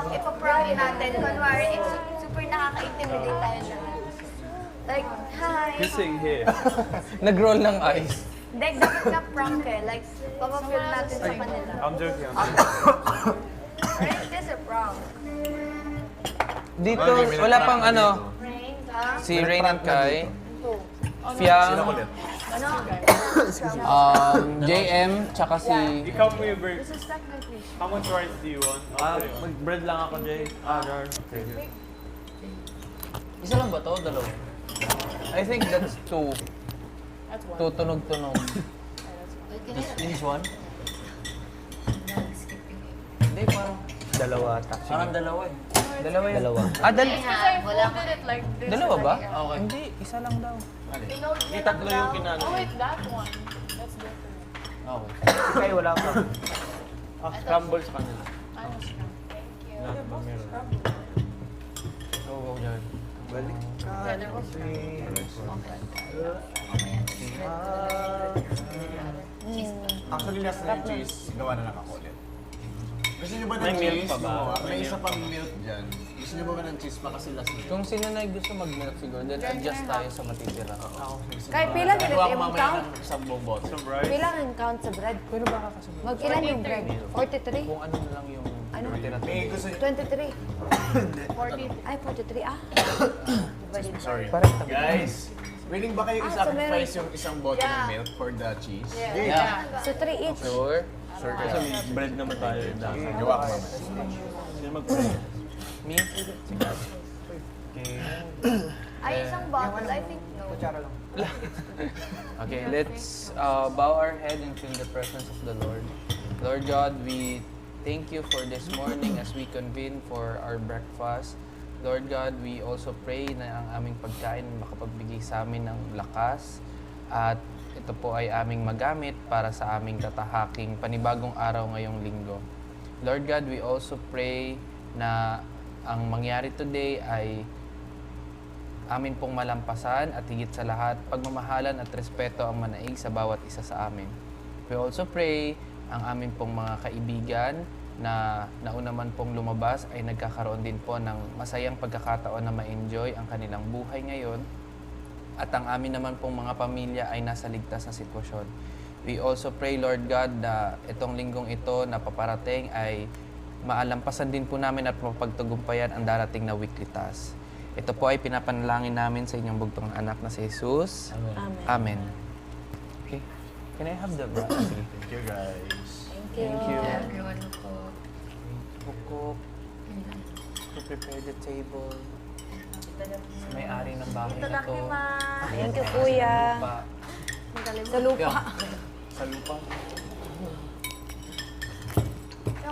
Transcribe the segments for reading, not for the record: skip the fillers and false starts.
ipaprank natin. Kunwari, super nakaka-intimidate tayo na. Like, hi. Kissing here. Nag-roll ng eyes. Like, dapat nga prank eh. Like, papapil natin sa kanila. I'm joking. Right? This is a prank. Dito, wala pang ano, Rain, ha? si Rain and Kai, Who? Fiang, Ano? JM, tsaka si... Ikaw po yung bird. This is technically. How much rice do you want? Mag-bread lang ako, Jay. Jar. Okay. Isa lang ba to? Dalawa? I think that's two. That's one. Two tunog-tunog. This one? Hindi, parang... Dalawa ata. Parang dalawa eh. Dalawa yan. Dalawa. Because I folded it like this. Dalawa ba? Okay. Hindi, isa lang daw. Yung tatlo yung kinano. Oh wait, that one. That's different. Okay. Kaya wala pa. Scramble sa kanila. I was wrong. Thank you. Go, go, Jar. Balik ka. Actually, last na yung cheese, gawa na lang ako ulit. Gusto niyo ba ng May milk cheese? pa ba? May isa pang milk dyan. Gusto niyo ba ng cheese pa kasi last na? Kung sino na gusto mag-milk siguro, then adjust tayo sa matitira. Kahit pila Gawa nila ko yung mamaya count? ng isang buong bote. Some rice. Pila ang count sa bread? Pero baka kasunod. Mag-ilan yung bread? 43? Kung ano na lang yung Ano? matira. May gusto niyo... 23? 40. Ay, 43. Ah! Sorry. Parang tabi. Guys, willing ba kayo Ah, so i-sacrifice yung isang bote ng Yeah. milk for the cheese? Yeah. So, 3 each. Sure. Sure Kasi kayo. may bread naman tayo. Gawa ko mamaya. Sino mag-bread? Me? Okay. Ay, isang bottle. I think no. Okay, let's bow our head into the presence of the Lord. Lord God, we thank you for this morning as we convene for our breakfast. Lord God, we also pray na ang aming pagkain makapagbigay sa amin ng lakas at ito po ay aming magamit para sa aming tatahaking panibagong araw ngayong linggo. Lord God, we also pray na ang mangyari today ay amin pong malampasan at higit sa lahat, pagmamahalan at respeto ang manaig sa bawat isa sa amin. We also pray ang amin pong mga kaibigan na nauna man pong lumabas ay nagkakaroon din po ng masayang pagkakataon na ma-enjoy ang kanilang buhay ngayon at ang amin naman pong mga pamilya ay nasa ligtas na sitwasyon. We also pray, Lord God, na itong linggong ito na paparating ay maalampasan din po namin at mapagtagumpayan ang darating na weekly task. Ito po ay pinapanalangin namin sa inyong bugtong anak na si Jesus. Amen. Amen. Okay. Can I have the brush? Sige. Thank you, guys. Thank you. Everyone who cook. To cook, to prepare the table. Sa may-ari ng bahay na to. Thank you, kuya. Pa. Sa lupa. Sa lupa.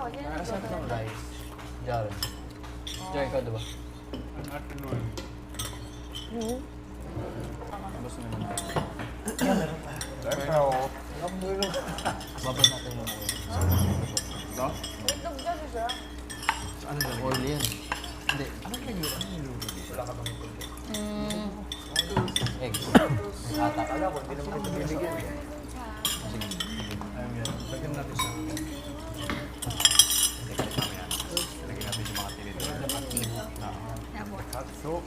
Nasaan ng rice? Jar. Jar, ikaw diba? Gusto mo naman. Babad natin yung oil yan. Hindi. Wala ka bang ito? Eggs. Ata. Kala ko, hindi naman ito bibigyan. Sige. Ayun yan. Lagyan natin sa... Lagyan natin yung mga tinito. Hot soup.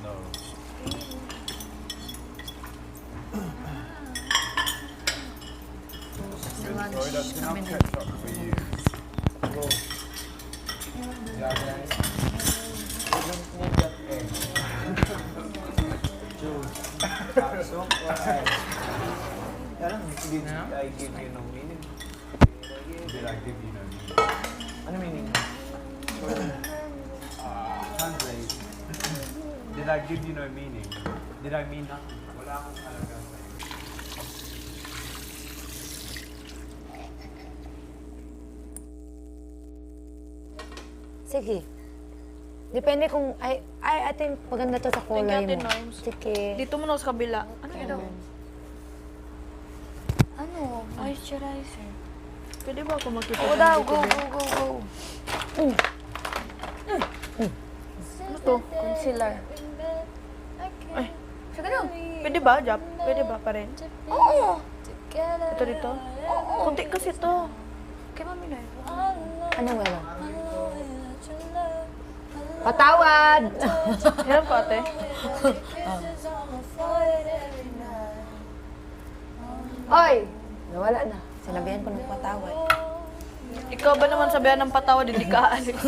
No. Good. That's enough ketchup for you. Yeah, guys. We don't need that egg. Choose. Soup or egg? Did I give you no meaning? Did I give you no meaning? Ano meaning? Translate. Did I give you no meaning? Did I mean nothing? Wala akong alaga sa'yo. Sige. Depende kung, I think maganda to sa kulay Ate mo. Norms. Sige. Dito mo na sa kabila. Ano ito? Ano? Moisturizer. Pwede ba ako makita? Oo daw, go, go, go, go. Ano to? Concealer. Ay. Sige lang. Pwede ba, Jap? Pwede ba pa rin? Oo. Ito dito? Kunti kasi to. Kay mami na. Anong wala? Patawad! Hirap ko, ate. Oy! Nawala na. Sinabihan ko ng patawad. Ikaw ba naman sabihan ng patawad, hindi ka aalis?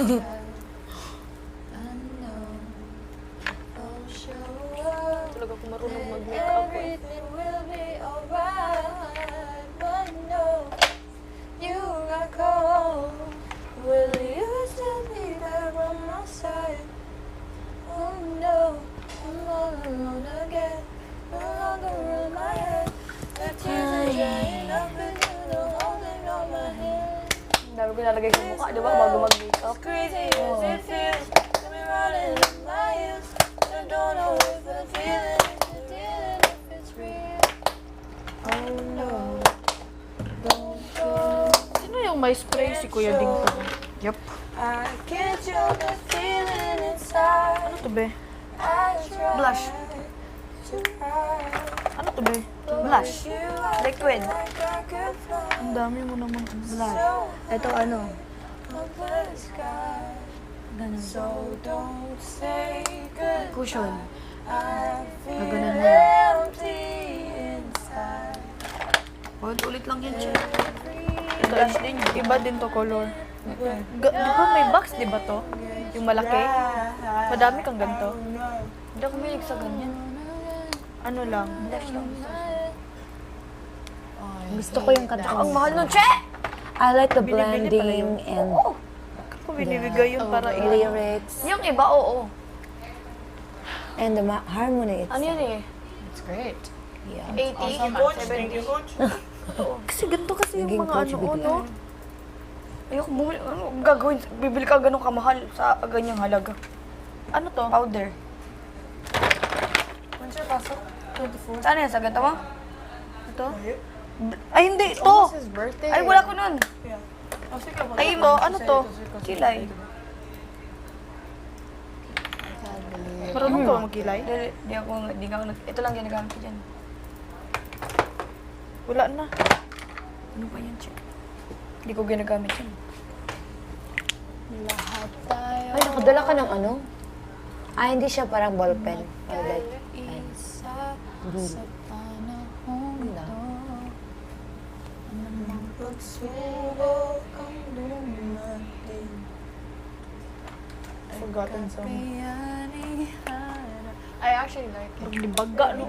Talaga ako marunong mag-makeup eh. Everything will be alright, but no, you got cold. Will you still be there on my side? Oh no, I'm all alone again. No longer in my head. The tears are drying up and you know holding on my hand. Dami ko nalagay sa mukha, di ba? Bago mag-makeup. As crazy as it feels, got me running in my heels. I don't know if I'm feeling it, feeling if it's real. Oh no, don't go. Sino yung may spray? Si Kuya Ding to. Yup. I can't joke the feeling inside. Ano to, be? I try Blush. to hide. Ano to, be? Blush. You are Liquid. like I could fly Ang dami mo naman blush. so Ito ano? up the sky. So don't say goodbye. Cushion. I feel Gaganan mo. empty inside. Ulit lang yan siya. Blush din yun. Iba din to color. Di ba may box, di ba to? Yung malaki. Madami kang ganito. Hindi ako mahilig sa ganyan. Ano lang? Blush lang. Gusto ko yung kanta. Ang mahal nun, che! I like the Binibili pala yun. blending and Ako binibigay yun para lyrics Yung iba, oo. and the harmony. Ano yun eh? It's great. Yeah. 80, 70. Kasi ganito kasi yung Naging mga coach ano, bigla. no? Ayoko bumili, ano gagawin? Bibili ka ganun kamahal sa ganyang halaga. Ano to? Powder. When's your pasok? 24. Saan yan? Sa ganito mo? Ito? Ay, hindi. Ito! His birthday. Ay, wala ko nun. Oh, sige, Ay, ito. Ano to? Kilay. Marunong ka ba magkilay? Di ako, ito lang ginagamit ko dyan. Wala na. Ano ba yan, chick? Hindi ko ginagamit yan. Lahat tayo. Ay, nakadala ka ng ano? Ah, hindi siya parang ballpen. Or like, Isa sa panahon to. Anong pagsubok ang dumating. Forgotten song. Kayanihan. I actually like it. Libaga, no?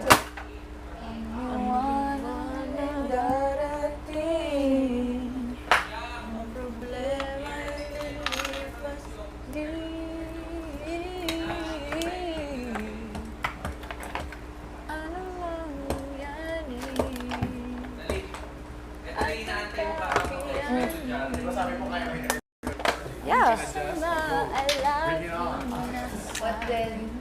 Iwanan ang darating. Ang problema ay lilipas din. Ano mang mangyari? Yeah. Na alam mo na. What then?